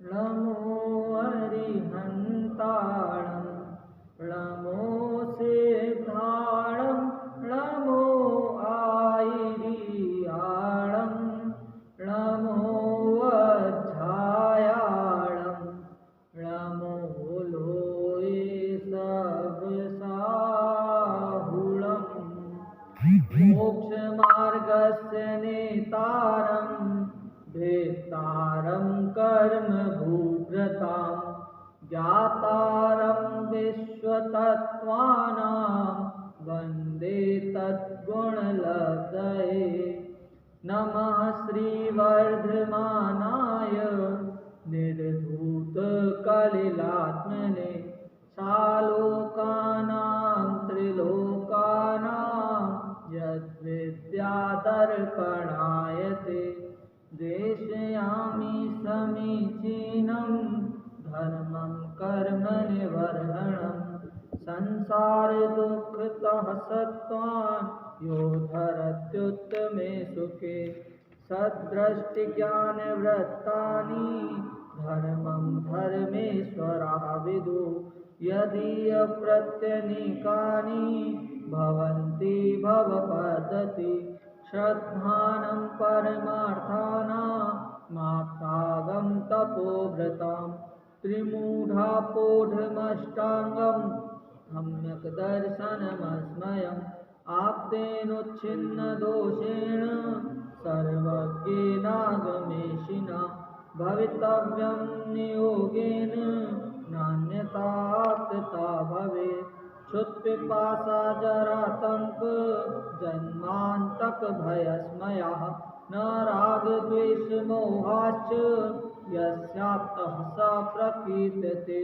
नमो अरिहन्ताणं नमो सिद्धाणं नमो आयिरियाणं नमो वज्झायाणं नमो लोये सबसाहुळं मोक्षमार्गस्य नेतारं भेत्तारं कर्मभूभृतां ज्ञातारं विश्वतत्त्वानां वन्दे तद्गुणलब्धये। नमः श्रीवर्धमानाय निर्धूतकलिलात्मने सालोकानां त्रिलोकानां यद्विद्यादर्पणाय ते देशयामि समीचीनं धर्मं कर्म निवर्हणं संसारदुःखतः सत्त्वान् यो धरत्युत्तमे सुखे सद्दृष्टिज्ञानवृत्तानि धर्मं धर्मेश्वराः विदु यदीयप्रत्यनीकानि भवन्ति भवपद्धति श्रद्धानं परमार्थानामाप्तागं तपोव्रतां त्रिमूढापोढमष्टाङ्गं सम्यक् दर्शनमस्मयम् आप्तेनुच्छिन्नदोषेण सर्वज्ञेनागमेशिना भवितव्यं नियोगेन नान्यथा भवेत् क्षुत्पिपासा जरातङ्क जन्मान्तकभयस्मयः न रागद्वेषमोहाश्च यस्याप्तः स प्रकीर्त्यते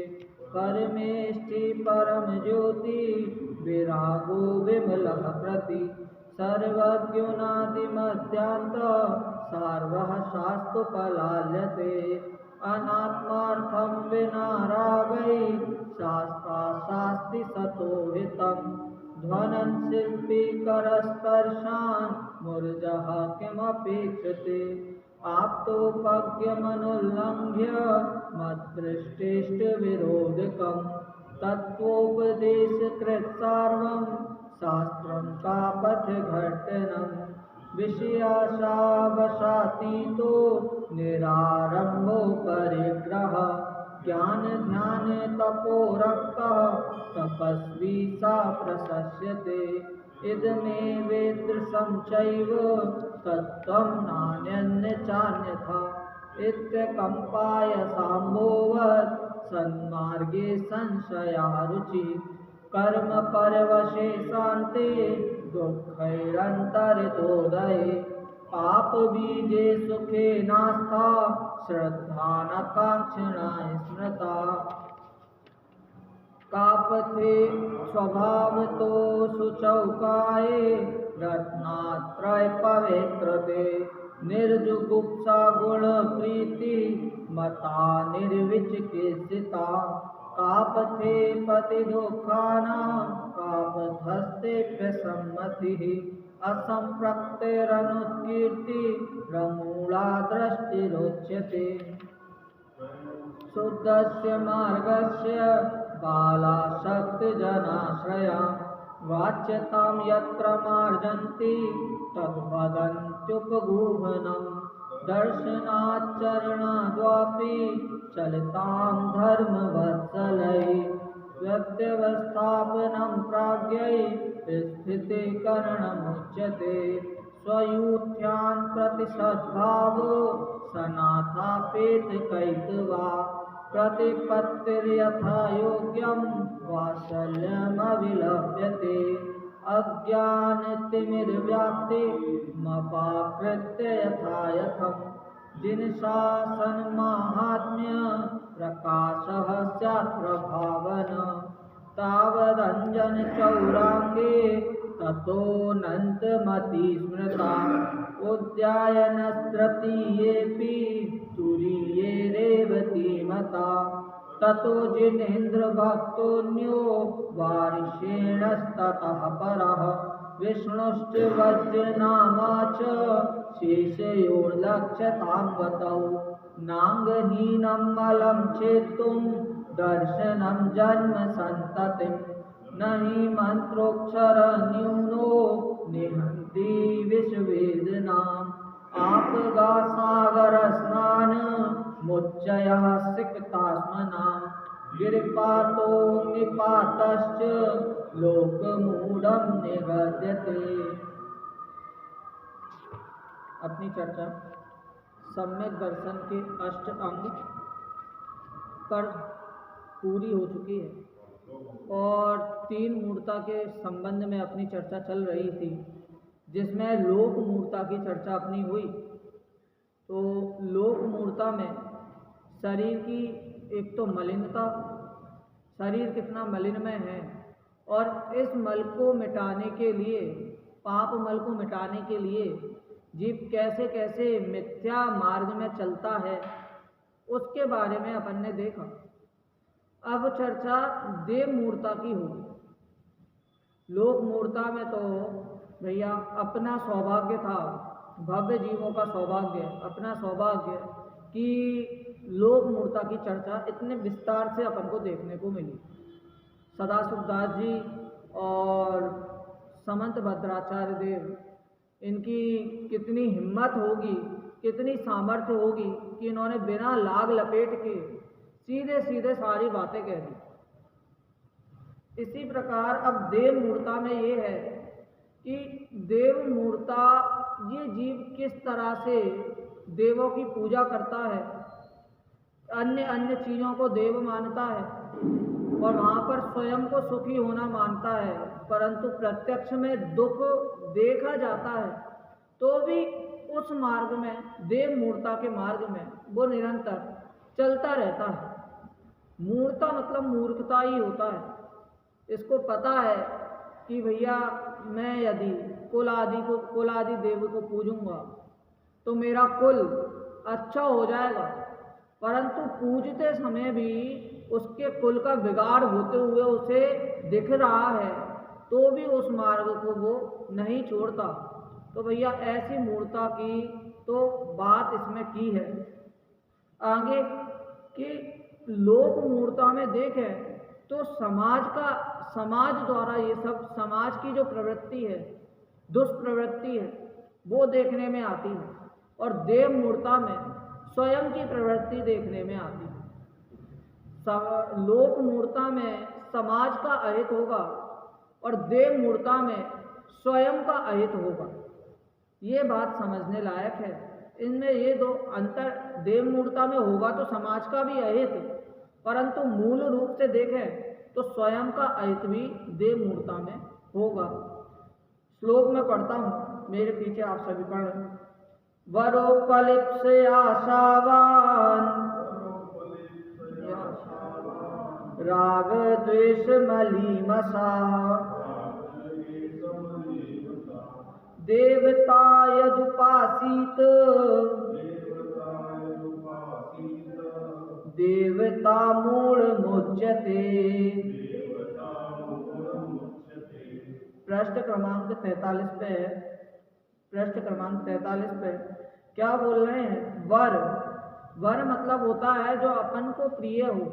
परमेष्ठि परमज्योति विरागो विमलः प्रति सर्वज्ञानादिमध्यान्त सार्वः शास्त्रोपलाल्यते अनात्मार्थं विना रागै शास्त्राशास्ति सतो हितं ध्वनन् शिल्पी करस्पर्शान् मूर्जः किमपेक्षते आप्तोपज्ञमनुल्लङ्घ्य मद्दृष्टेष्टविरोधकं तत्त्वोपदेशकृत्सार्वं शास्त्रं कापथघट्टनं विषयाशावशातीतो निरारम्भो परिग्रह ज्ञानध्यानतपोरक्तः तपस्वी सा प्रशस्यते इदमेवेदृशं चैव तत्त्वं नान्यचान्यथा इत्यकम्पाय शाम्भोवत् सन्मार्गे संशयारुचि कर्मपरवशे शान्ते दुःखैरन्तर्तोदये पापबीजे सुखे नास्था श्रद्धा न काङ्क्षणा स्मृता कापथे स्वभावतो शुचौकाये रत्नात्रय पवित्रते निर्जुगुप्सा गुणप्रीति मता निर्विचिकित्सिता कापथे पतिदुःखानां कापथस्तेऽप्यसम्मतिः असम्पृक्तेरनुत्कीर्ति रमूला दृष्टिरोच्यते शुद्धस्य मार्गस्य बालाशक्तिजनाश्रया वाच्यतां यत्र मार्जन्ति तद्वदन्त्युपगूहनं दर्शनाच्चरणाद्वापि चलतां धर्मवत्सलैः व्यवस्थापनं प्राज्ञै स्थितीकरणमुच्यते स्वयूथ्यान् प्रति सद्भावो सनाथापेतकैतवा प्रतिपत्तिर्यथा योग्यं वात्सल्यमविलप्यते अज्ञानतिमिर्व्याप्तिमपाकृत्य यथायथं जिनशासनमाहात्म्य प्रकाशः स्यात् प्रभावन तावदञ्जनचौराङ्गे ततोऽनन्तमति स्मृता उद्यायनस्तृतीयेऽपि तुरीये रेवतीमता ततो जिनेन्द्रभक्तोऽन्यो वारिषेणस्ततः परः विष्णुश्च वज्रनामा च शेषयोर्लक्ष्यतां गतौ नांगहीनं मलं छेत्तुं दर्शनं जन्म संततिं न हि मंत्रोक्षरन्यूनो निहन्ति विषवेदनाम् आपगा सागर स्नान मुच्चयः सिक्तात्मनाम् गिरिपातो निपातश्च लोकमूढं निगद्यते। अपनी चर्चा सम्यक दर्शन के अष्ट अंग पर पूरी हो चुकी है और तीन मूर्ता के संबंध में अपनी चर्चा चल रही थी, जिसमें लोक मूर्ता की चर्चा अपनी हुई। तो लोक मूर्ता में शरीर की एक तो मलिनता, शरीर कितना मलिनमय है और इस मल को मिटाने के लिए, पाप मल को मिटाने के लिए जीव कैसे कैसे मिथ्या मार्ग में चलता है, उसके बारे में अपन ने देखा। अब चर्चा देव मूर्ता की होगी। लोक मूर्ता में तो भैया अपना सौभाग्य था, भव्य जीवों का सौभाग्य, अपना सौभाग्य कि लोक मूर्ता की चर्चा इतने विस्तार से अपन को देखने को मिली। सदाशिव दास जी और समंत भद्राचार्य देव, इनकी कितनी हिम्मत होगी, कितनी सामर्थ्य होगी कि इन्होंने बिना लाग लपेट के सीधे सीधे सारी बातें कह दी। इसी प्रकार अब देव मूर्ता में ये है कि देव मूर्ता, ये जीव किस तरह से देवों की पूजा करता है, अन्य अन्य चीज़ों को देव मानता है और वहाँ पर स्वयं को सुखी होना मानता है, परंतु प्रत्यक्ष में दुख देखा जाता है तो भी उस मार्ग में, देव मूर्ता के मार्ग में वो निरंतर चलता रहता है। मूर्ता मतलब मूर्खता ही होता है। इसको पता है कि भैया मैं यदि कुल आदि देव को पूजूंगा तो मेरा कुल अच्छा हो जाएगा, परंतु पूजते समय भी उसके कुल का बिगाड़ होते हुए उसे दिख रहा है तो भी उस मार्ग को वो नहीं छोड़ता। तो भैया ऐसी मूर्ता की तो बात इसमें की है। आगे कि लोक मूर्ता में देखें तो समाज द्वारा ये सब, समाज की जो प्रवृत्ति है, दुष्प्रवृत्ति है, वो देखने में आती है और देव मूर्ता में स्वयं की प्रवृत्ति देखने में आती है। लोक मूर्ता में समाज का अहित होगा और देव मूर्ता में स्वयं का अहित होगा। ये बात समझने लायक है। इनमें ये दो अंतर, देव मूर्ता में होगा तो समाज का भी अहित, परंतु मूल रूप से देखें तो स्वयं का अहित भी देव मूर्ता में होगा। श्लोक में पढ़ता हूँ, मेरे पीछे आप सभी पढ़ रहे हैं। वरोपलिप्स आशावान राग द्वेष मलीमसा देवता यदुपासीत देवता मूढ़ मुच्यते। पृष्ठ क्रमांक 43 पे है। पृष्ठ क्रमांक 43 पे क्या बोल रहे हैं? वर मतलब होता है जो अपन को प्रिय हो,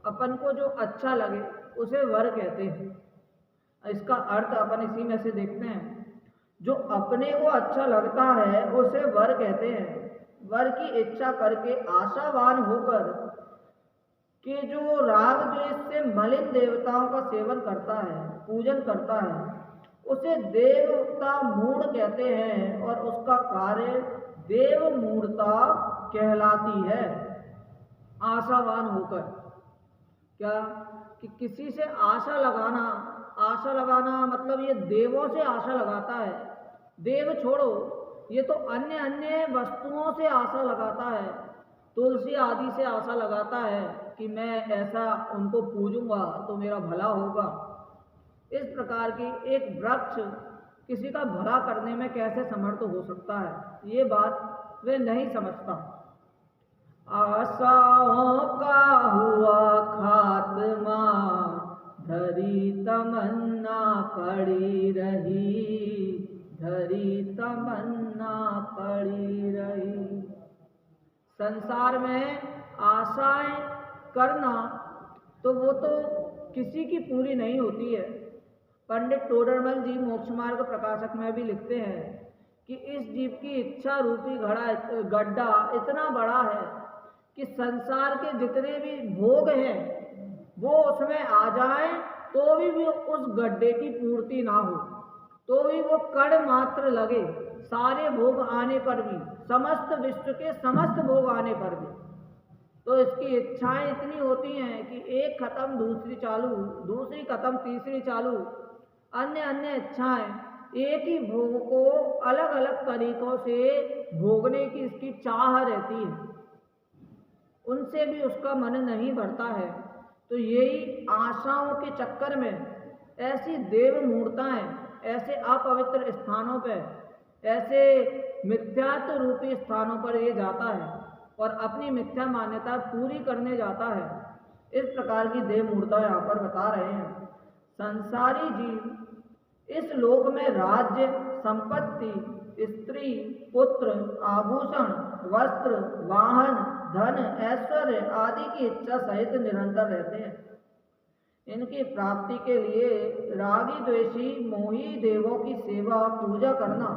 अपन को जो अच्छा लगे उसे वर कहते हैं। इसका अर्थ अपन इसी में से देखते हैं। जो अपने को अच्छा लगता है उसे वर कहते हैं। वर की इच्छा करके आशावान होकर कि जो राग द्वेष से मलिन देवताओं का सेवन करता है, पूजन करता है, उसे देवता मूढ़ कहते हैं और उसका कार्य देव मूढ़ता कहलाती है। आशावान होकर क्या कि किसी से आशा लगाना मतलब ये देवों से आशा लगाता है। देव छोड़ो, ये तो अन्य अन्य वस्तुओं से आशा लगाता है। तुलसी आदि से आशा लगाता है कि मैं ऐसा उनको पूजूंगा तो मेरा भला होगा। इस प्रकार की एक वृक्ष किसी का भला करने में कैसे समर्थ हो सकता है, ये बात वे नहीं समझता। आशाओं का हुआ खात्मा, धरी तमन्ना पड़ी रही, धरी तमन्ना पड़ी रही। संसार में आशाएं करना तो वो तो किसी की पूरी नहीं होती है। पंडित टोडरमल जी मोक्ष मार्ग प्रकाशक में भी लिखते हैं कि इस जीव की इच्छा रूपी गड्ढा इतना बड़ा है कि संसार के जितने भी भोग हैं वो उसमें आ जाएं तो भी वो उस गड्ढे की पूर्ति ना हो, तो भी वो कण मात्र लगे सारे भोग आने पर भी, समस्त विश्व के समस्त भोग आने पर भी। तो इसकी इच्छाएं इतनी होती हैं कि एक खत्म दूसरी चालू, दूसरी खत्म तीसरी चालू, अन्य अन्य इच्छाएं एक ही भोग को अलग अलग तरीकों से भोगने की इसकी चाह रहती है, उनसे भी उसका मन नहीं भरता है। तो यही आशाओं के चक्कर में ऐसी देव मूर्ताएं ऐसे अपवित्र स्थानों पर, ऐसे मिथ्यात्व रूपी स्थानों पर ये जाता है और अपनी मिथ्या मान्यता पूरी करने जाता है। इस प्रकार की देव मूर्ता यहाँ पर बता रहे हैं। संसारी जीव इस लोक में राज्य, संपत्ति, स्त्री, पुत्र, आभूषण, वस्त्र, वाहन, धन, ऐश्वर्य आदि की इच्छा सहित निरंतर रहते हैं। इनकी प्राप्ति के लिए रागी द्वेषी मोही देवों की सेवा पूजा करना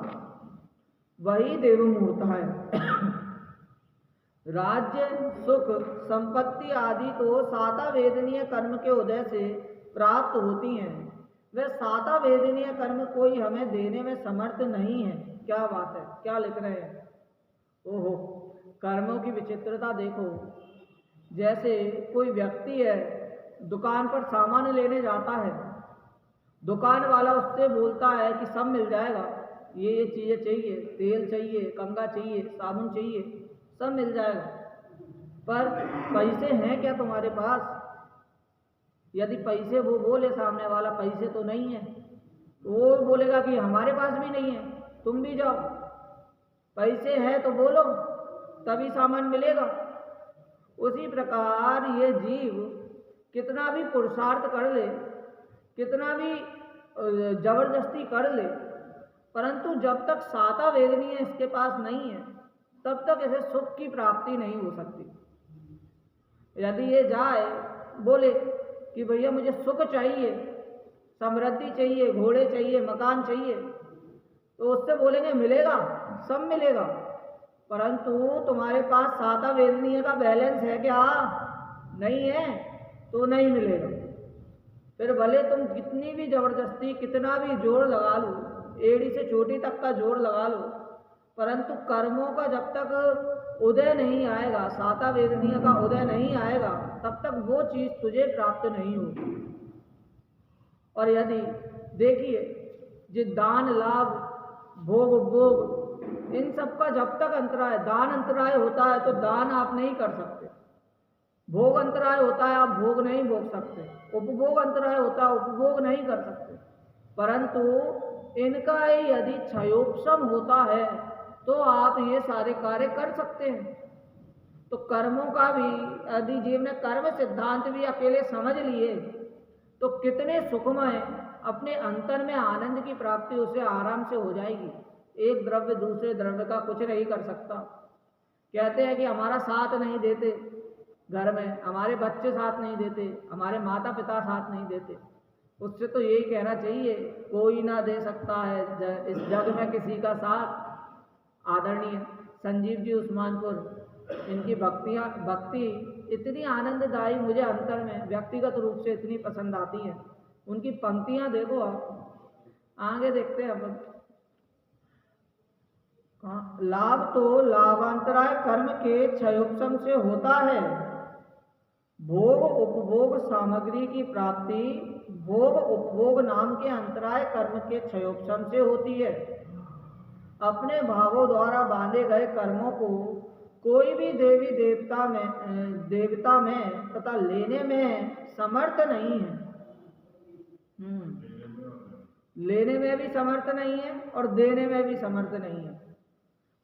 वही देव मूर्त है। राज्य, सुख, संपत्ति आदि तो साता वेदनीय कर्म के उदय से प्राप्त होती हैं। वह साता वेदनीय कर्म कोई हमें देने में समर्थ नहीं है। क्या बात है, क्या लिख रहे हैं। ओहो, कर्मों की विचित्रता देखो। जैसे कोई व्यक्ति है, दुकान पर सामान लेने जाता है, दुकान वाला उससे बोलता है कि सब मिल जाएगा, ये चीज़ें चाहिए, तेल चाहिए, कंघा चाहिए, साबुन चाहिए, सब मिल जाएगा, पर पैसे हैं क्या तुम्हारे पास? यदि पैसे, वो बोले सामने वाला पैसे तो नहीं है, तो वो बोलेगा कि हमारे पास भी नहीं है, तुम भी जाओ, पैसे हैं तो बोलो तभी सामान मिलेगा। उसी प्रकार ये जीव कितना भी पुरुषार्थ कर ले, कितना भी जबरदस्ती कर ले, परंतु जब तक साता वेदनीय इसके पास नहीं है तब तक इसे सुख की प्राप्ति नहीं हो सकती। यदि ये जाए बोले कि भैया मुझे सुख चाहिए, समृद्धि चाहिए, घोड़े चाहिए, मकान चाहिए, तो उससे बोलेंगे मिलेगा, सब मिलेगा, परंतु तुम्हारे पास साता वेदनीय का बैलेंस है क्या? नहीं है तो नहीं मिलेगा। फिर भले तुम कितनी भी जबरदस्ती, कितना भी जोर लगा लो, एड़ी से चोटी तक का जोर लगा लो, परंतु कर्मों का जब तक उदय नहीं आएगा, साता वेदनीय का उदय नहीं आएगा, तब तक वो चीज तुझे प्राप्त नहीं होगी। और यदि देखिए जो दान, लाभ, भोग उपभोग, इन सब का जब तक अंतराय, दान अंतराय होता है तो दान आप नहीं कर सकते, भोग अंतराय होता है आप भोग नहीं भोग सकते, उपभोग अंतराय होता है उपभोग नहीं कर सकते, परंतु इनका यदि क्षयोपशम होता है तो आप ये सारे कार्य कर सकते हैं। तो कर्मों का भी यदि जीव ने कर्म सिद्धांत भी अकेले समझ लिए तो कितने सुखमय, अपने अंतर में आनंद की प्राप्ति उसे आराम से हो जाएगी। एक द्रव्य दूसरे द्रव्य का कुछ नहीं कर सकता। कहते हैं कि हमारा साथ नहीं देते घर में, हमारे बच्चे साथ नहीं देते, हमारे माता पिता साथ नहीं देते, उससे तो यही कहना चाहिए कोई ना दे सकता है इस जग में किसी का साथ। आदरणीय संजीव जी उस्मानपुर, इनकी भक्ति इतनी आनंददायी मुझे अंतर में व्यक्तिगत रूप से इतनी पसंद आती है। उनकी पंक्तियां देखो आप, आगे देखते हैं अपन। लाभ तो लाभांतराय कर्म के क्षयोपशम से होता है। भोग उपभोग सामग्री की प्राप्ति भोग उपभोग नाम के अंतराय कर्म के क्षयोपशम से होती है। अपने भावों द्वारा बांधे गए कर्मों को कोई भी देवी देवता में तथा लेने में समर्थ नहीं है। लेने में भी समर्थ नहीं है और देने में भी समर्थ नहीं है।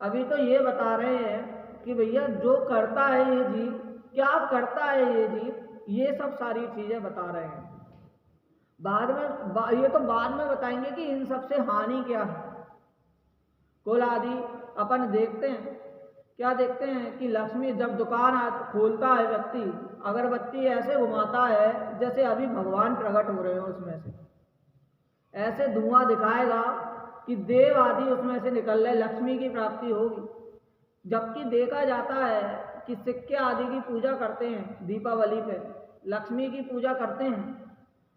अभी तो ये बता रहे हैं कि भैया जो करता है ये जीव, क्या करता है ये जीव, ये सब सारी चीजें बता रहे हैं। बाद में ये तो बाद में बताएंगे कि इन सब से हानि क्या है। कुल आदि अपन देखते हैं क्या देखते हैं कि लक्ष्मी जब दुकान खोलता है व्यक्ति, अगरबत्ती ऐसे घुमाता है जैसे अभी भगवान प्रकट हो रहे हो उसमें से, ऐसे धुआं दिखाएगा कि देव आदि उसमें से निकल रहे, लक्ष्मी की प्राप्ति होगी। जबकि देखा जाता है कि सिक्के आदि की पूजा करते हैं दीपावली पे, लक्ष्मी की पूजा करते हैं।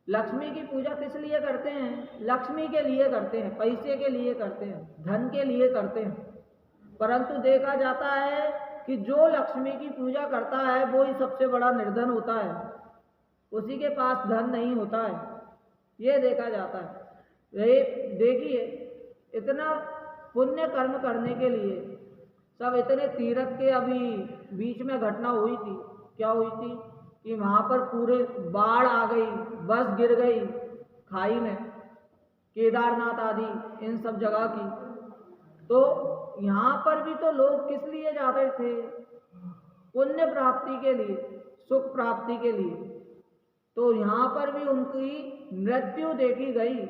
लक्ष्मी की पूजा किस लिए करते हैं? लक्ष्मी के लिए करते हैं, पैसे के लिए करते हैं, धन के लिए करते हैं। परंतु देखा जाता है कि जो लक्ष्मी की पूजा करता है वो ही सबसे बड़ा निर्धन होता है, उसी के पास धन नहीं होता है, ये देखा जाता है। ये देखिए, इतना पुण्य कर्म करने के लिए सब इतने तीर्थ के अभी बीच में घटना हुई थी। क्या हुई थी कि वहाँ पर पूरे बाढ़ आ गई, बस गिर गई खाई में, केदारनाथ आदि इन सब जगह की। तो यहाँ पर भी तो लोग किस लिए जाते थे? पुण्य प्राप्ति के लिए, सुख प्राप्ति के लिए। तो यहाँ पर भी उनकी मृत्यु देखी गई।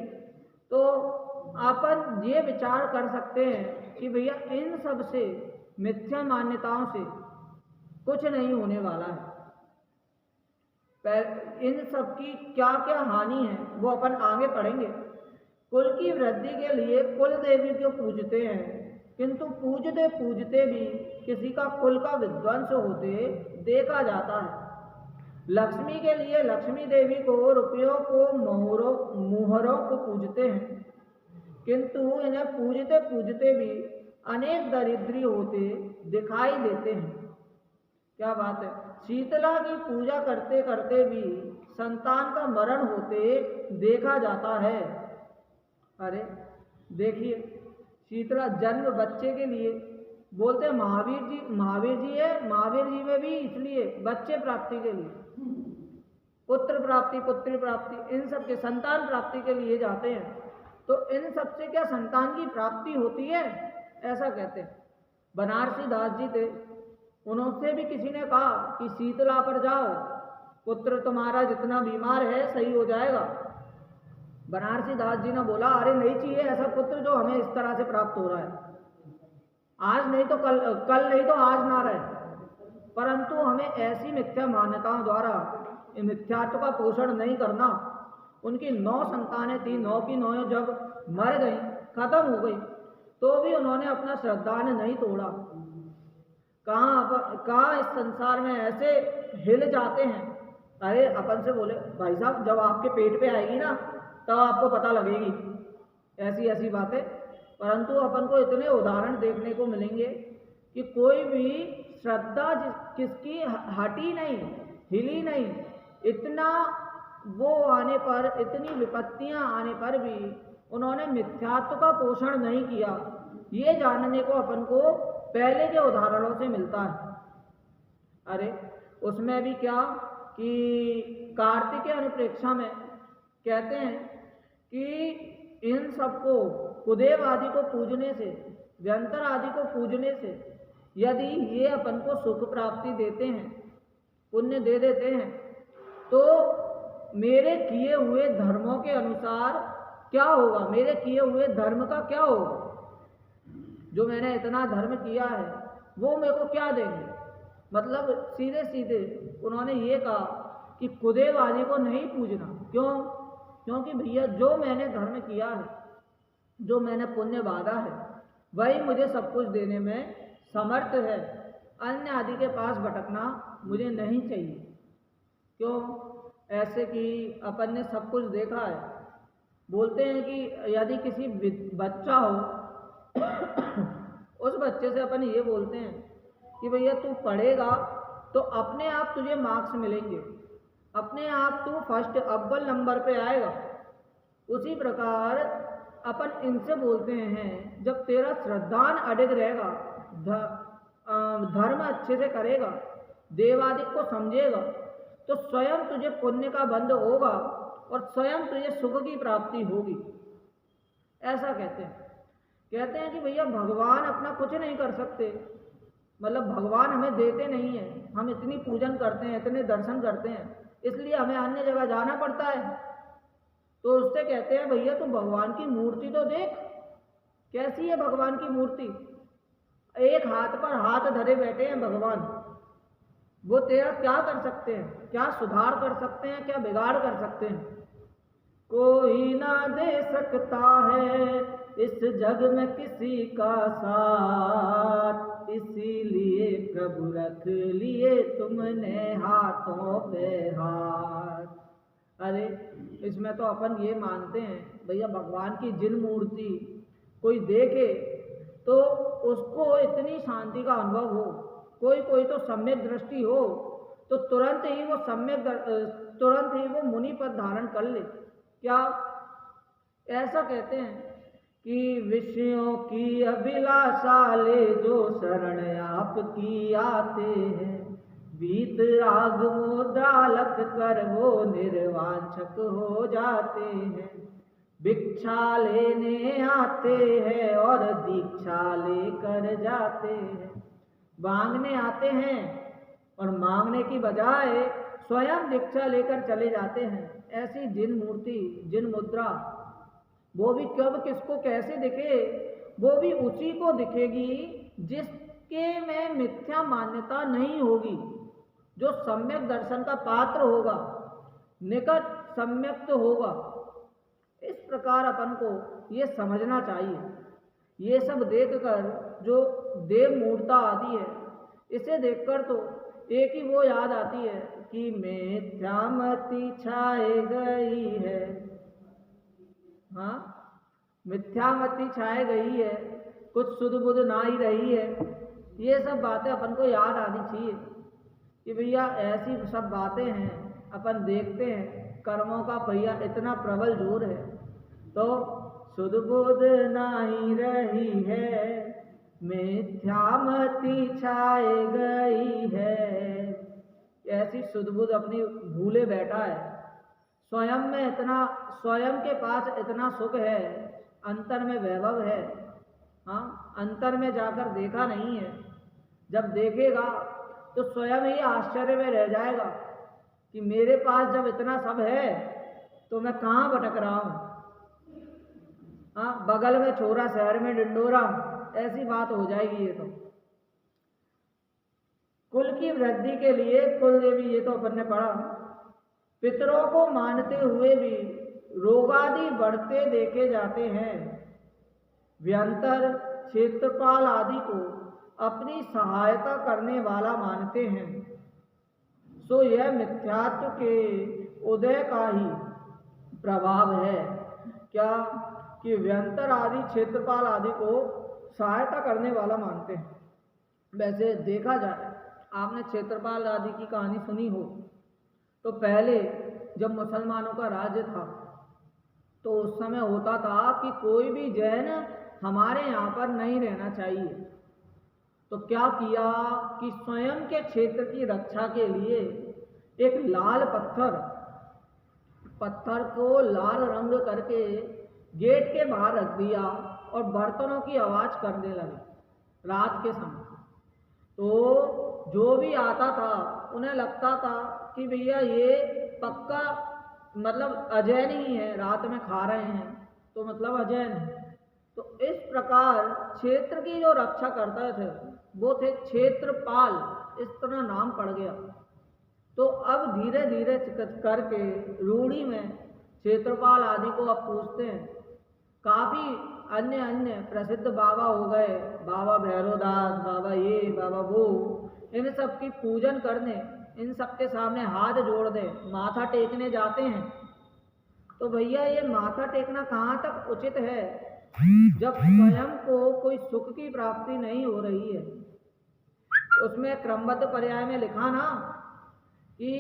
तो अपन ये विचार कर सकते हैं कि भैया इन सब से, मिथ्या मान्यताओं से कुछ नहीं होने वाला है। इन सब की क्या क्या हानि है वो अपन आगे पढ़ेंगे। कुल की वृद्धि के लिए कुल देवी को पूजते हैं, किंतु पूजते पूजते भी किसी का कुल का विध्वंस होते देखा जाता है। लक्ष्मी के लिए लक्ष्मी देवी को, रुपयों को, मुहरों को पूजते हैं, किंतु इन्हें पूजते पूजते भी अनेक दरिद्री होते दिखाई देते हैं। क्या बात है! शीतला की पूजा करते करते भी संतान का मरण होते देखा जाता है। अरे देखिए, शीतला जन्म बच्चे के लिए बोलते हैं, महावीर जी है, महावीर जी में भी इसलिए बच्चे प्राप्ति के लिए, पुत्र प्राप्ति, पुत्री प्राप्ति, इन सब के संतान प्राप्ति के लिए जाते हैं। तो इन सब से क्या संतान की प्राप्ति होती है? ऐसा कहते हैं। बनारसी दास जी थे, उनसे भी किसी ने कहा कि शीतला पर जाओ, पुत्र तुम्हारा जितना बीमार है सही हो जाएगा। बनारसी दास जी ने बोला, अरे नहीं चाहिए ऐसा पुत्र जो हमें इस तरह से प्राप्त हो रहा है, आज नहीं तो कल, कल नहीं तो आज ना रहे। परंतु हमें ऐसी मिथ्या मान्यताओं द्वारा मिथ्यात्व का पोषण नहीं करना। उनकी 9 संतानें थी, 9 की 9 जब मर गई, खत्म हो गई, तो भी उन्होंने अपना श्रद्धा नहीं तोड़ा। कहाँ इस संसार में ऐसे हिल जाते हैं। अरे अपन से बोले, भाई साहब जब आपके पेट पे आएगी ना तब आपको पता लगेगी ऐसी ऐसी बातें। परंतु अपन को इतने उदाहरण देखने को मिलेंगे कि कोई भी श्रद्धा किसकी हटी नहीं, हिली नहीं। इतना वो आने पर, इतनी विपत्तियां आने पर भी उन्होंने मिथ्यात्व का पोषण नहीं किया। ये जानने को अपन को पहले के उदाहरणों से मिलता है। अरे उसमें भी क्या कि कार्तिकेय अनुप्रेक्षा में कहते हैं कि इन सबको, कुदेव आदि को पूजने से, व्यंतर आदि को पूजने से यदि ये अपन को सुख प्राप्ति देते हैं, पुण्य दे देते हैं, तो मेरे किए हुए धर्मों के अनुसार क्या होगा, मेरे किए हुए धर्म का क्या होगा? जो मैंने इतना धर्म किया है वो मेरे को क्या देंगे? मतलब सीधे सीधे उन्होंने ये कहा कि कुदेव आदि को नहीं पूजना। क्यों? क्योंकि भैया जो मैंने धर्म किया है, जो मैंने पुण्य बांधा है, वही मुझे सब कुछ देने में समर्थ है। अन्य आदि के पास भटकना मुझे नहीं चाहिए। क्यों? ऐसे कि अपन ने सब कुछ देखा है। बोलते हैं कि यदि किसी बच्चा हो उस बच्चे से अपन ये बोलते हैं कि भैया तू पढ़ेगा तो अपने आप तुझे मार्क्स मिलेंगे, अपने आप तू फर्स्ट अव्वल नंबर पे आएगा। उसी प्रकार अपन इनसे बोलते हैं, जब तेरा श्रद्धान अडिग रहेगा, धर्म अच्छे से करेगा, देवादिक को समझेगा, तो स्वयं तुझे पुण्य का बंध होगा और स्वयं तुझे सुख की प्राप्ति होगी। ऐसा कहते हैं। कहते हैं कि भैया भगवान अपना कुछ नहीं कर सकते, मतलब भगवान हमें देते नहीं है। हम इतनी पूजन करते हैं, इतने दर्शन करते हैं, इसलिए हमें अन्य जगह जाना पड़ता है। तो उससे कहते हैं भैया तू भगवान की मूर्ति तो देख, कैसी है भगवान की मूर्ति। एक हाथ पर हाथ धरे बैठे हैं भगवान, वो तेरा क्या कर सकते हैं, क्या सुधार कर सकते हैं, क्या बिगाड़ कर सकते हैं? कोई ना दे सकता है इस जग में किसी का साथ, इसीलिए प्रभु रख लिए तुमने हाथों पे हाथ। अरे इसमें तो अपन ये मानते हैं भैया, भगवान की जिन मूर्ति कोई देखे तो उसको इतनी शांति का अनुभव हो, कोई कोई तो सम्यक दृष्टि हो तो तुरंत ही वो तुरंत ही वो मुनि पद धारण कर ले। क्या ऐसा कहते हैं कि विषयों की अभिलाषा ले जो शरण आपकी आते हैं, बीत राग मुद्रा लख कर वो निर्वांछक हो जाते हैं। भिक्षा लेने आते हैं और दीक्षा लेकर जाते हैं। मांगने आते हैं और मांगने की बजाय स्वयं दीक्षा लेकर चले जाते हैं। ऐसी जिन मूर्ति, जिन मुद्रा, वो भी कब किसको कैसे दिखे, वो भी उसी को दिखेगी जिसके में मिथ्या मान्यता नहीं होगी, जो सम्यक दर्शन का पात्र होगा, निकट सम्यक तो होगा। इस प्रकार अपन को ये समझना चाहिए। ये सब देखकर जो देव मूर्ता आदि है, इसे देखकर तो एक ही वो याद आती है कि मिथ्यामति छाए गई है। हाँ, मिथ्यामति छाए गई है, कुछ सुध बुध ना ही रही है। ये सब बातें अपन को याद आनी चाहिए कि भैया ऐसी सब बातें हैं। अपन देखते हैं कर्मों का भैया इतना प्रबल जोर है, तो सुध बुध नहीं रही है, मिथ्यामति छाए गई है। ऐसी सुध बुध अपनी भूले बैठा है। स्वयं में इतना, स्वयं के पास इतना सुख है, अंतर में वैभव है। हाँ, अंतर में जाकर देखा नहीं है। जब देखेगा तो स्वयं ही आश्चर्य में रह जाएगा कि मेरे पास जब इतना सब है तो मैं कहाँ भटक रहा हूँ। हाँ, बगल में छोरा शहर में डिंडोरा, ऐसी बात हो जाएगी। ये तो कुल की वृद्धि के लिए कुल देवी, ये तो अपन ने पढ़ा। पितरों को मानते हुए भी रोगादि बढ़ते देखे जाते हैं। व्यंतर, क्षेत्रपाल आदि को अपनी सहायता करने वाला मानते हैं। सो यह मिथ्यात्व के उदय का ही प्रभाव है। क्या कि व्यंतर आदि, क्षेत्रपाल आदि को सहायता करने वाला मानते हैं। वैसे देखा जाए, आपने क्षेत्रपाल आदि की कहानी सुनी हो तो पहले जब मुसलमानों का राज्य था तो उस समय होता था कि कोई भी जैन हमारे यहाँ पर नहीं रहना चाहिए। तो क्या किया कि स्वयं के क्षेत्र की रक्षा के लिए एक लाल पत्थर को लाल रंग करके गेट के बाहर रख दिया और बर्तनों की आवाज करने लगे रात के समय। तो जो भी आता था उन्हें लगता था कि भैया ये पक्का मतलब अजैन ही है, रात में खा रहे हैं तो मतलब अजैन है। तो इस प्रकार क्षेत्र की जो रक्षा करते थे वो थे क्षेत्रपाल, इस तरह नाम पड़ गया। तो अब धीरे धीरे करके रूढ़ी में क्षेत्रपाल आदि को अब पूछते हैं। काफ़ी अन्य अन्य प्रसिद्ध बाबा हो गए, बाबा भैरवदास, बाबा ये, बाबा वो, इन सब की पूजन करने, इन सब के सामने हाथ जोड़ दे, माथा टेकने जाते हैं। तो भैया ये माथा टेकना कहाँ तक उचित है जब स्वयं को कोई सुख की प्राप्ति नहीं हो रही है। उसमें क्रमबद्ध पर्याय में लिखा ना कि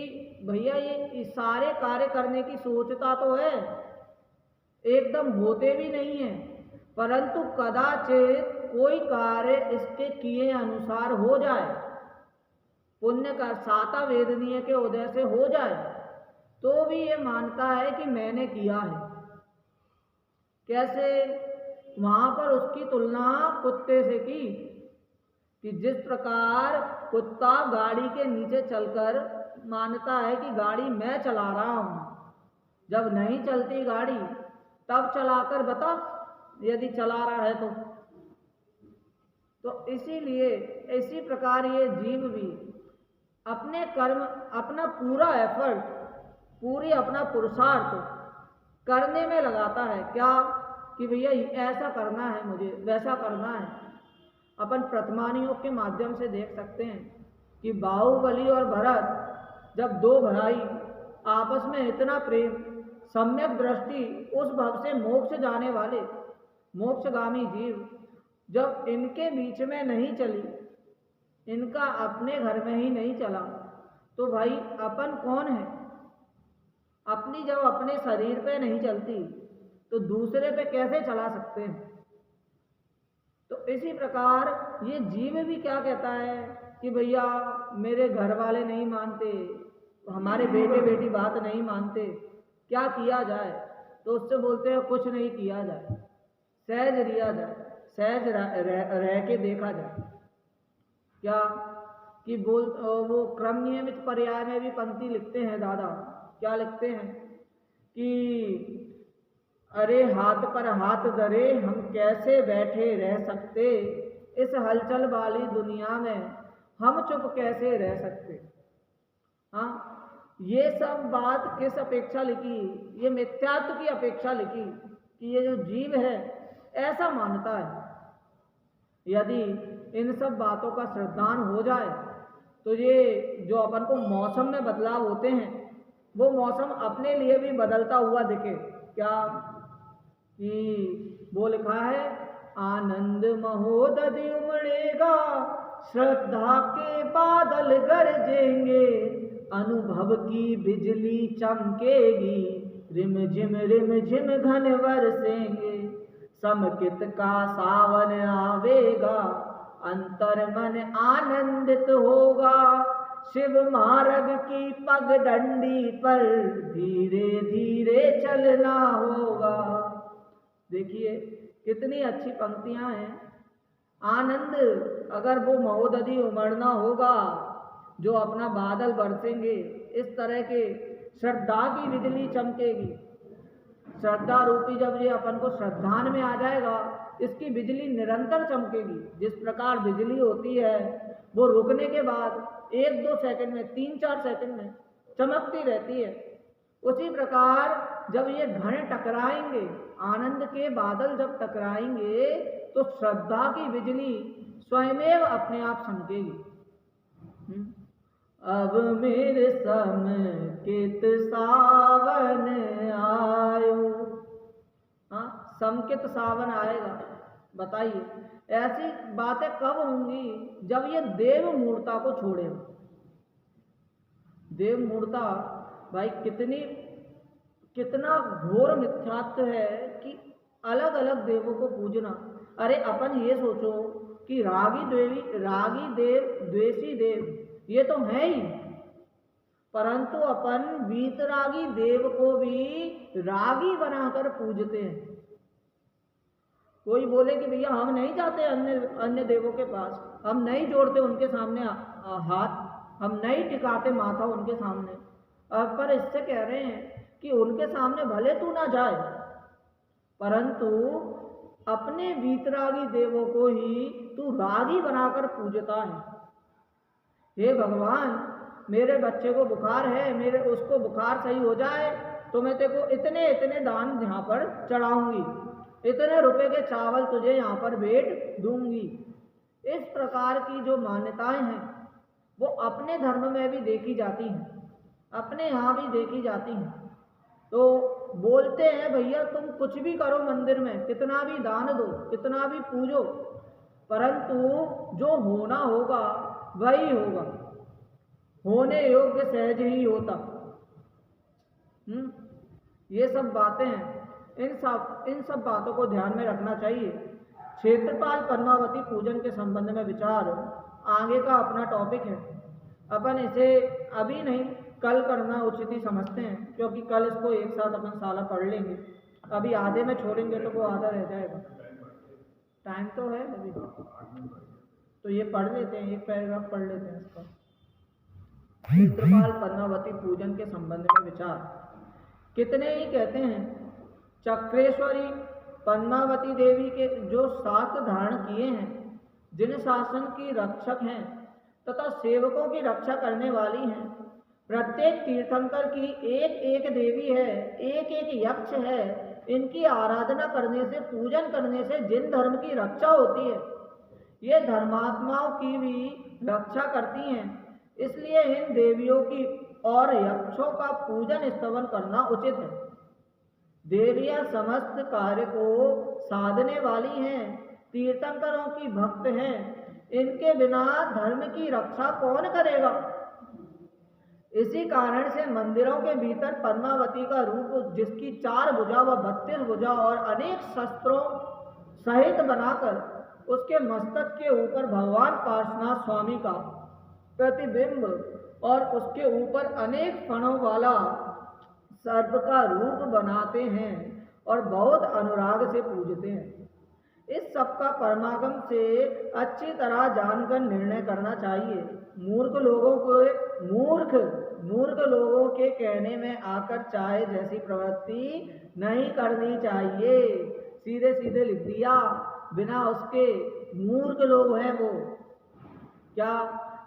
भैया ये सारे कार्य करने की सोचता तो है, एकदम होते भी नहीं है, परंतु कदाचित कोई कार्य इसके किए अनुसार हो जाए, पुण्य का साता वेदनीय के उदय से हो जाए, तो भी ये मानता है कि मैंने किया है। कैसे? वहां पर उसकी तुलना कुत्ते से की कि जिस प्रकार कुत्ता गाड़ी के नीचे चलकर मानता है कि गाड़ी मैं चला रहा हूं, जब नहीं चलती गाड़ी तब चलाकर बता यदि चला रहा है तो। तो इसीलिए इसी प्रकार ये जीव भी अपने कर्म, अपना पूरा एफर्ट, पूरी अपना पुरुषार्थ करने में लगाता है। क्या कि भैया ऐसा करना है, मुझे वैसा करना है। अपन प्रथमानियों के माध्यम से देख सकते हैं कि बाहुबली और भरत जब दो भाई आपस में इतना प्रेम, सम्यक दृष्टि, उस भव से मोक्ष जाने वाले मोक्षगामी जीव जब इनके बीच में नहीं चली, इनका अपने घर में ही नहीं चला, तो भाई अपन कौन है? अपनी जब अपने शरीर पे नहीं चलती तो दूसरे पे कैसे चला सकते हैं? तो इसी प्रकार ये जीव भी क्या कहता है कि भैया मेरे घर वाले नहीं मानते, हमारे बेटे बेटी बात नहीं मानते, क्या किया जाए? तो उससे बोलते हैं कुछ नहीं किया जाए, सहज रिया जाए, सहज रह के देखा जाए। क्या कि वो क्रम नियमित पर्याय में भी पंक्ति लिखते हैं दादा। क्या लिखते हैं कि अरे हाथ पर हाथ धरे हम कैसे बैठे रह सकते, इस हलचल वाली दुनिया में हम चुप कैसे रह सकते। हाँ, ये सब बात किस अपेक्षा लिखी? ये मिथ्यात्व की अपेक्षा लिखी कि ये जो जीव है ऐसा मानता है। यदि इन सब बातों का श्रद्धान हो जाए तो ये जो अपन को मौसम में बदलाव होते हैं वो मौसम अपने लिए भी बदलता हुआ दिखे। क्या कि वो लिखा है, आनंद महोदधि उमड़ेगा, श्रद्धा के बादल गरजेंगे, अनुभव की बिजली चमकेगी, रिम झिम घन बरसेंगे, समकित का सावन आवेगा, अंतर मन आनंदित होगा, शिव मार्ग की पगडंडी पर धीरे धीरे चलना होगा। देखिए कितनी अच्छी पंक्तियां हैं। आनंद, अगर वो महोदधि उमड़ना होगा, जो अपना बादल बरसेंगे, इस तरह के श्रद्धा की बिजली चमकेगी। श्रद्धा रूपी जब ये अपन को श्रद्धान में आ जाएगा, इसकी बिजली निरंतर चमकेगी। जिस प्रकार बिजली होती है वो रुकने के बाद 1-2 सेकंड में, 3-4 सेकंड में चमकती रहती है, उसी प्रकार जब ये घने टकराएंगे, आनंद के बादल जब टकराएंगे, तो श्रद्धा की बिजली स्वयमेव अपने आप चमकेगी। अब मेरे समकित सावन आयो। हाँ, समकित सावन आएगा। बताइए ऐसी बातें कब होंगी? जब ये देव मूर्ता को छोड़ेगा। देव मूर्ता भाई कितना घोर मिथ्यात्व है कि अलग अलग देवों को पूजना। अरे अपन ये सोचो कि रागी देव, द्वेषी देव ये तो है ही, परंतु अपन वीतरागी देव को भी रागी बनाकर पूजते हैं। कोई बोले कि भैया हम नहीं जाते अन्य देवों के पास, हम नहीं जोड़ते उनके सामने हाथ, हम नहीं टिकाते माथा उनके सामने, पर इससे कह रहे हैं कि उनके सामने भले तू ना जाए, परंतु अपने वीतरागी देवों को ही तू रागी बनाकर पूजता है। हे भगवान, मेरे बच्चे को बुखार है, उसको बुखार सही हो जाए तो मैं तेरे को इतने दान यहाँ पर चढ़ाऊंगी, इतने रुपए के चावल तुझे यहाँ पर भेंट दूंगी। इस प्रकार की जो मान्यताएं हैं वो अपने धर्म में भी देखी जाती हैं, अपने यहाँ भी देखी जाती हैं। तो बोलते हैं भैया तुम कुछ भी करो मंदिर में, कितना भी दान दो, कितना भी पूजो, परंतु जो होना होगा वही होगा, होने योग्य सहज ही होता। ये सब बातें हैं, इन सब बातों को ध्यान में रखना चाहिए। क्षेत्रपाल पद्मावती पूजन के संबंध में विचार आगे का अपना टॉपिक है। अपन इसे अभी नहीं, कल करना उचित ही समझते हैं, क्योंकि कल इसको एक साथ अपन साला पढ़ लेंगे। अभी आधे में छोड़ेंगे तो वो आधा रह जाएगा। टाइम तो है अभी, तो ये पढ़ लेते हैं, एक पैराग्राफ पढ़ लेते हैं इसका। क्षेत्रपाल पद्मावती पूजन के संबंध में विचार। कितने ही कहते हैं चक्रेश्वरी पद्मावती देवी के जो शास्त्र धारण किए हैं जिन शासन की रक्षक हैं तथा सेवकों की रक्षा करने वाली हैं। प्रत्येक तीर्थंकर की एक एक देवी है, एक एक यक्ष है। इनकी आराधना करने से, पूजन करने से जिन धर्म की रक्षा होती है, ये धर्मात्माओं की भी रक्षा करती हैं। इसलिए इन देवियों की और यक्षों का पूजन स्तवन करना उचित है। देवियां समस्त कार्य को साधने वाली हैं, तीर्थंकरों की भक्त हैं। इनके बिना धर्म की रक्षा कौन करेगा? इसी कारण से मंदिरों के भीतर पद्मावती का रूप, जिसकी 4 भुजा व 32 भुजा और अनेक शस्त्रों सहित बनाकर उसके मस्तक के ऊपर भगवान पार्श्वनाथ स्वामी का प्रतिबिंब और उसके ऊपर अनेक फणों वाला सर्प का रूप बनाते हैं और बहुत अनुराग से पूजते हैं। इस सब का परमागम से अच्छी तरह जानकर निर्णय करना चाहिए। मूर्ख लोगों के कहने में आकर चाहे जैसी प्रवृत्ति नहीं करनी चाहिए। सीधे सीधे लिख दिया बिना उसके। मूर्ख लोग हैं वो। क्या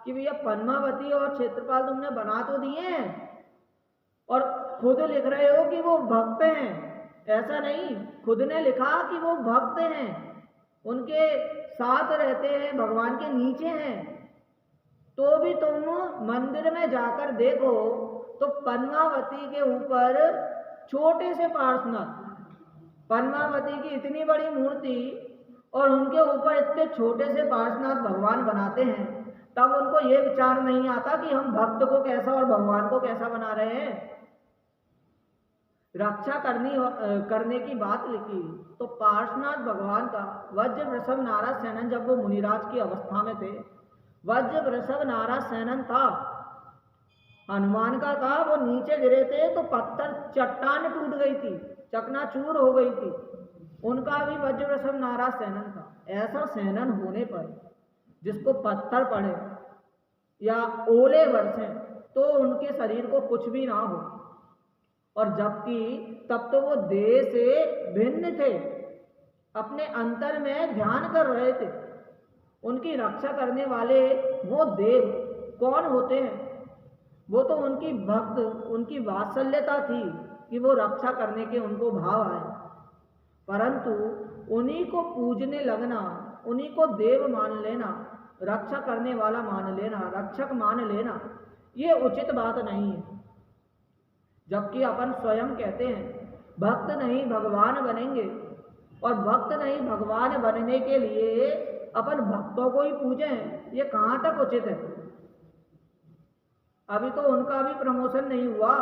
कि भैया पद्मावती और क्षेत्रपाल तुमने बना तो दिए हैं और खुद लिख रहे हो कि वो भक्त हैं। ऐसा नहीं, खुद ने लिखा कि वो भक्त हैं, उनके साथ रहते हैं, भगवान के नीचे हैं। तो भी तुम मंदिर में जाकर देखो तो पद्मावती के ऊपर छोटे से पार्श्वनाथ, पद्मावती की इतनी बड़ी मूर्ति और उनके ऊपर इतने छोटे से पार्श्वनाथ भगवान बनाते हैं, तब उनको ये विचार नहीं आता कि हम भक्त को कैसा और भगवान को कैसा बना रहे हैं। रक्षा करने की बात लिखी तो पार्श्वनाथ भगवान का वज्र वृषभ नाराज सेनन, जब वो मुनिराज की अवस्था में थे, वज्र वृषभ नाराज सेनन था, हनुमान का था, वो नीचे गिरे थे तो पत्थर चट्टान टूट गई थी, चकनाचूर हो गई थी। उनका भी वज्र वृषभ नाराज सेनन था। ऐसा सेनन होने पर जिसको पत्थर पड़े या ओले बरसें तो उनके शरीर को कुछ भी ना हो, और जबकि तब तो वो देह से भिन्न थे, अपने अंतर में ध्यान कर रहे थे। उनकी रक्षा करने वाले वो देव कौन होते हैं? वो तो उनकी भक्त, उनकी वात्सल्यता थी कि वो रक्षा करने के उनको भाव आए। परंतु उन्हीं को पूजने लगना, उन्हीं को देव मान लेना, रक्षा करने वाला मान लेना, रक्षक मान लेना, ये उचित बात नहीं है। जबकि अपन स्वयं कहते हैं भक्त नहीं भगवान बनेंगे, और भक्त नहीं भगवान बनने के लिए अपन भक्तों को ही पूजें, ये कहाँ तक उचित है? अभी तो उनका भी प्रमोशन नहीं हुआ,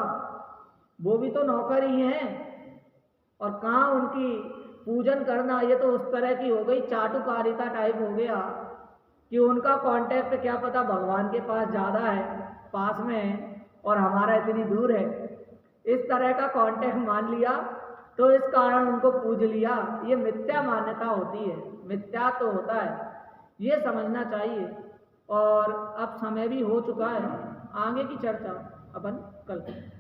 वो भी तो नौकर ही हैं, और कहाँ उनकी पूजन करना, ये तो उस तरह की हो गई, चाटुकारिता टाइप हो गया कि उनका कांटेक्ट क्या पता भगवान के पास ज़्यादा है, पास में है, और हमारा इतनी दूर है। इस तरह का कांटेक्ट मान लिया तो इस कारण उनको पूज लिया। ये मिथ्या मान्यता होती है, मिथ्या तो होता है, ये समझना चाहिए। और अब समय भी हो चुका है, आगे की चर्चा अपन कल करें।